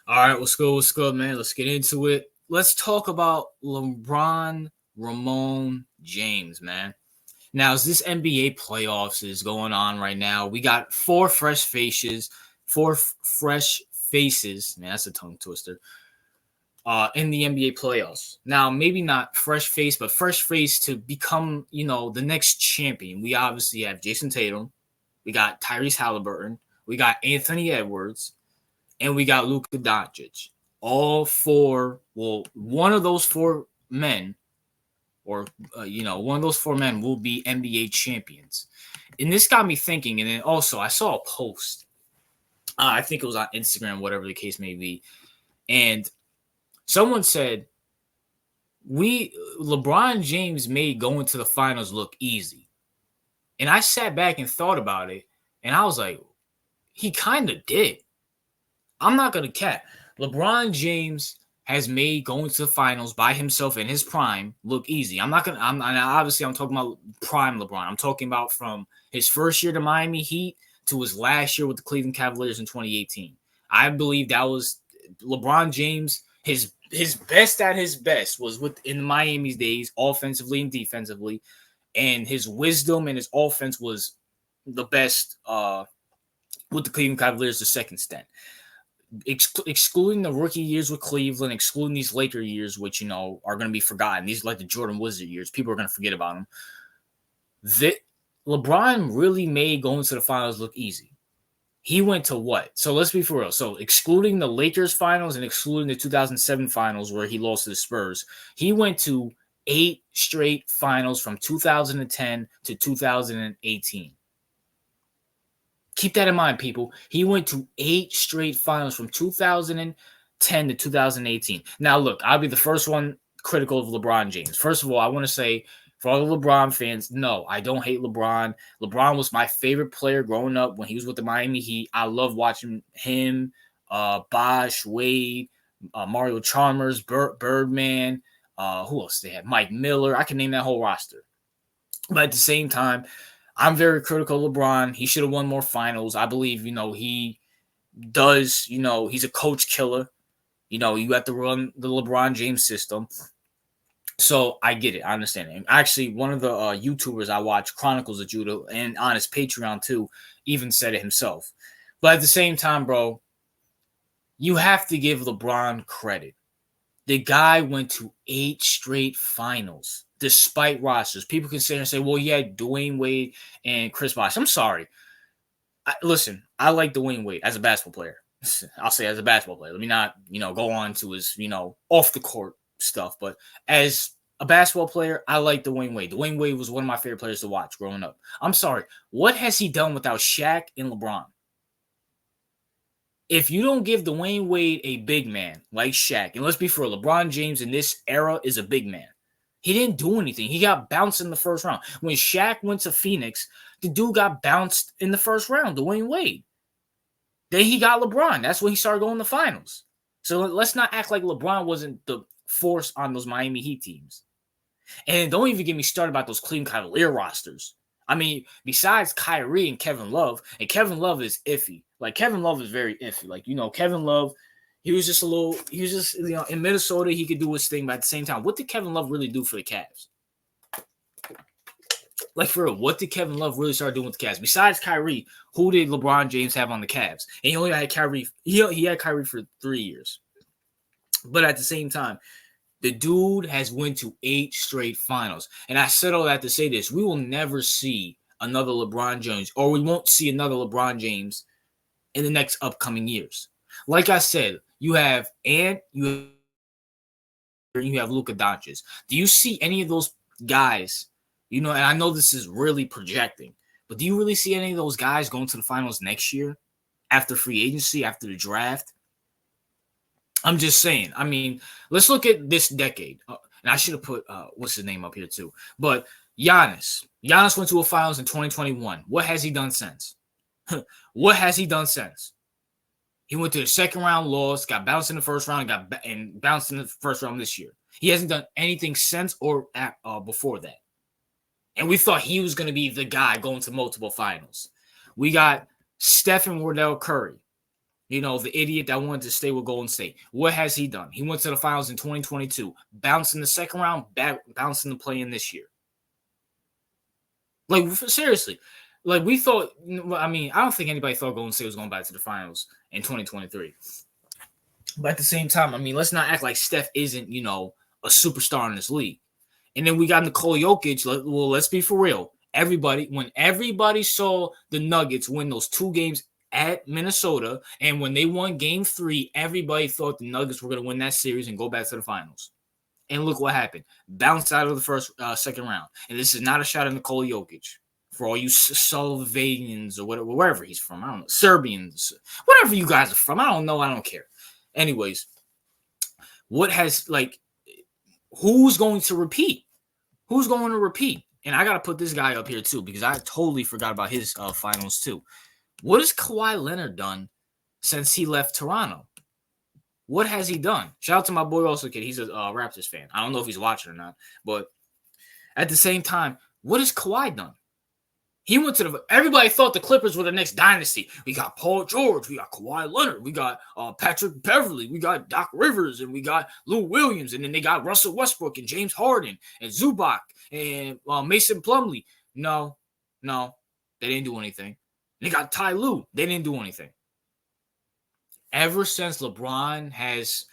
All right, what's good, man? Let's get into it. Let's talk about LeBron Ramon James, man. Now, as this NBA playoffs is going on right now, we got four fresh faces. Man, that's a tongue twister. In the NBA playoffs. Now, maybe not fresh face, but fresh face to become, the next champion. We obviously have Jason Tatum, we got Tyrese Halliburton, we got Anthony Edwards, and we got Luka Doncic. All four, well, one of those four men, or one of those four men will be NBA champions. And this got me thinking. And then also, I saw a post. I think it was on Instagram, whatever the case may be, and someone said LeBron James made going to the finals look easy. And I sat back and thought about it, and I was like, he kind of did. I'm not going to cap. LeBron James has made going to the finals by himself in his prime look easy. I'm talking about prime LeBron. I'm talking about from his first year to Miami Heat to his last year with the Cleveland Cavaliers in 2018. I believe that was LeBron James. His best at his best was in Miami's days, offensively and defensively, and his wisdom and his offense was the best with the Cleveland Cavaliers, the second stint. Excluding the rookie years with Cleveland, excluding these later years, which, are going to be forgotten. These are like the Jordan Wizard years. People are going to forget about them. LeBron really made going to the finals look easy. He went to what? So let's be for real. So excluding the Lakers finals and excluding the 2007 finals where he lost to the Spurs, he went to 8 straight finals from 2010 to 2018. Keep that in mind, people. He went to 8 straight finals from 2010 to 2018. Now, look, I'll be the first one critical of LeBron James. First of all, I want to say, for all the LeBron fans, no, I don't hate LeBron. LeBron was my favorite player growing up when he was with the Miami Heat. I love watching him, Bosh, Wade, Mario Chalmers, Birdman. Who else they had? Mike Miller. I can name that whole roster. But at the same time, I'm very critical of LeBron. He should have won more finals. I believe, he does, he's a coach killer. You have to run the LeBron James system. So I get it. I understand it. Actually, one of the YouTubers I watch, Chronicles of Judah, and on his Patreon too, even said it himself. But at the same time, bro, you have to give LeBron credit. The guy went to 8 straight finals despite rosters. People can sit here and say, well, he had Dwayne Wade and Chris Bosh. I'm sorry. Listen, I like Dwayne Wade as a basketball player. I'll say as a basketball player. Let me not, go on to his, off the court stuff. But as a basketball player, I like Dwayne Wade. Dwayne Wade was one of my favorite players to watch growing up. I'm sorry. What has he done without Shaq and LeBron? If you don't give Dwayne Wade a big man like Shaq, and let's be fair, LeBron James in this era is a big man. He didn't do anything. He got bounced in the first round. When Shaq went to Phoenix, the dude got bounced in the first round, Dwayne Wade. Then he got LeBron. That's when he started going to finals. So let's not act like LeBron wasn't the force on those Miami Heat teams. And don't even get me started about those Cleveland Cavalier rosters. I mean, besides Kyrie and Kevin Love is iffy. Like, Kevin Love is very iffy. Like, Kevin Love, he was just in Minnesota, he could do his thing, but at the same time, what did Kevin Love really do for the Cavs? Like, for real, what did Kevin Love really start doing with the Cavs? Besides Kyrie, who did LeBron James have on the Cavs? And he only had Kyrie. He had Kyrie for 3 years. But at the same time, the dude has went to 8 straight finals. And I said all that to say this. We will never see another LeBron James, or we won't see another LeBron James in the next upcoming years. Like I said, you have Luka Doncic. Do you see any of those guys? And I know this is really projecting, but do you really see any of those guys going to the finals next year after free agency, after the draft? I'm just saying. I mean, let's look at this decade. And I should have put, what's his name up here too. But Giannis. Giannis went to a finals in 2021. What has he done since? What has he done since? He went to the second round, lost, got bounced in the first round, and bounced in the first round this year. He hasn't done anything since or before that. And we thought he was going to be the guy going to multiple finals. We got Steph and Curry. You know, the idiot that wanted to stay with Golden State. What has he done? He went to the finals in 2022, bounced in the second round, bounced in the play-in this year. Like, seriously. Like, we thought, I mean, I don't think anybody thought Golden State was going back to the finals in 2023. But at the same time, I mean, let's not act like Steph isn't, you know, a superstar in this league. And then we got Nikola Jokic. Well, let's be for real. When everybody saw the Nuggets win those 2 games at Minnesota, and when they won Game 3, everybody thought the Nuggets were going to win that series and go back to the finals. And look what happened. Bounced out of the second round. And this is not a shot at Nikola Jokic. For all you Slovenians or whatever, wherever he's from. I don't know. Serbians. Whatever you guys are from. I don't know. I don't care. Anyways, who's going to repeat? Who's going to repeat? And I got to put this guy up here too, because I totally forgot about his finals too. What has Kawhi Leonard done since he left Toronto? What has he done? Shout out to my boy also kid. He's a Raptors fan. I don't know if he's watching or not, but at the same time, what has Kawhi done? He went to everybody thought the Clippers were the next dynasty. We got Paul George, we got Kawhi Leonard, we got Patrick Beverley, we got Doc Rivers, and we got Lou Williams, and then they got Russell Westbrook and James Harden and Zubac and Mason Plumlee. No, they didn't do anything. They got Ty Lue. They didn't do anything. Ever since LeBron has,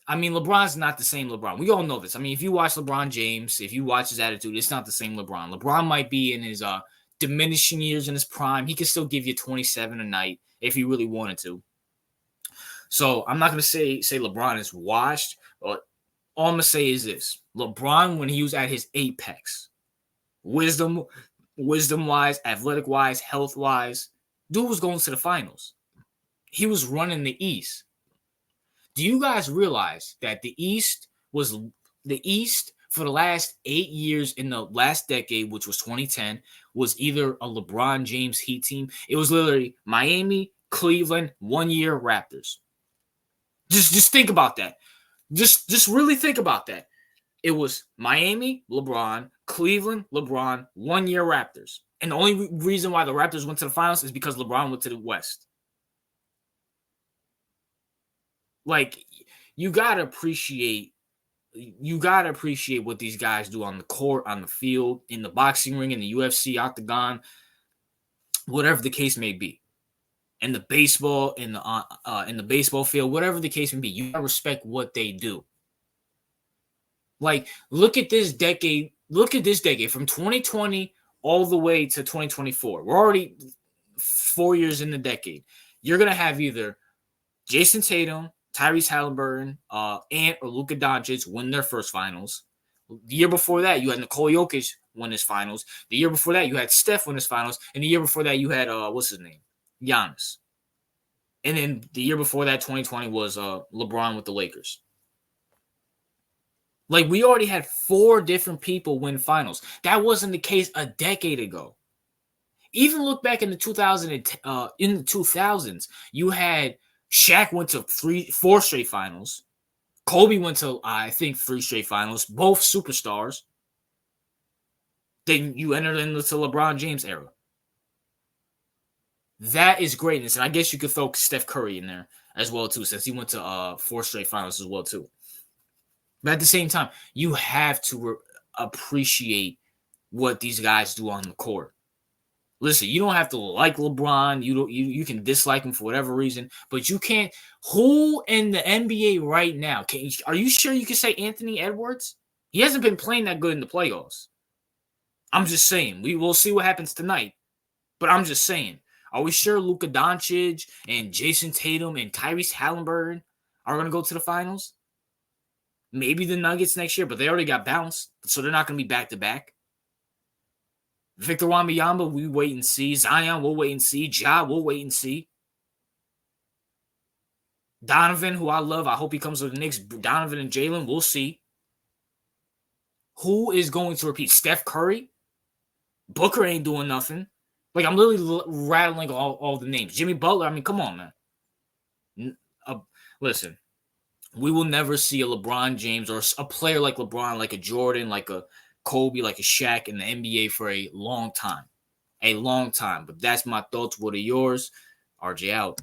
I mean, LeBron's not the same LeBron. We all know this. I mean, if you watch LeBron James, if you watch his attitude, it's not the same LeBron. LeBron might be in his diminishing years in his prime. He could still give you 27 a night if he really wanted to. So I'm not going to say LeBron is washed, but all I'm going to say is this. LeBron, when he was at his apex, wisdom-wise, athletic-wise, health-wise, dude was going to the finals. He was running the East. Do you guys realize that the East for the last 8 years in the last decade, which was 2010, was either a LeBron James Heat team? It was literally Miami, Cleveland, 1 year Raptors. Just think about that. Just really think about that. It was Miami, LeBron, Cleveland, LeBron, 1 year Raptors. And the only reason why the Raptors went to the finals is because LeBron went to the West. Like, you gotta appreciate what these guys do on the court, on the field, in the boxing ring, in the UFC octagon, whatever the case may be. In the baseball, in the baseball field, whatever the case may be, you gotta respect what they do. Like, look at this decade from 2020 all the way to 2024. We're already 4 years in the decade. You're gonna have either Jason Tatum, Tyrese Halliburton, Ant or Luka Doncic win their first finals. The year before that, you had Nikola Jokic win his finals. The year before that, you had Steph win his finals. And the year before that, you had, what's his name? Giannis. And then the year before that, 2020, was LeBron with the Lakers. Like, we already had 4 different people win finals. That wasn't the case a decade ago. Even look back in the 2000s, you had Shaq went to 4 straight finals. Kobe went to, I think, 3 straight finals, both superstars. Then you entered into the LeBron James era. That is greatness. And I guess you could throw Steph Curry in there as well, too, since he went to 4 straight finals as well, too. But at the same time, you have to appreciate what these guys do on the court. Listen, you don't have to like LeBron. You can dislike him for whatever reason, but you can't. Who in the NBA right now? Are you sure you can say Anthony Edwards? He hasn't been playing that good in the playoffs. I'm just saying. We will see what happens tonight, but I'm just saying. Are we sure Luka Doncic and Jason Tatum and Tyrese Halliburton are going to go to the finals? Maybe the Nuggets next year, but they already got bounced, so they're not going to be back-to-back. Victor Wembanyama, we wait and see. Zion, we'll wait and see. Ja, we'll wait and see. Donovan, who I love, I hope he comes with the Knicks. Donovan and Jalen, we'll see. Who is going to repeat? Steph Curry? Booker ain't doing nothing. Like, I'm literally rattling all the names. Jimmy Butler, I mean, come on, man. Listen, we will never see a LeBron James or a player like LeBron, like a Jordan, like a Kobe, like a Shaq in the NBA for a long time. A long time. But that's my thoughts. What are yours? RJ out.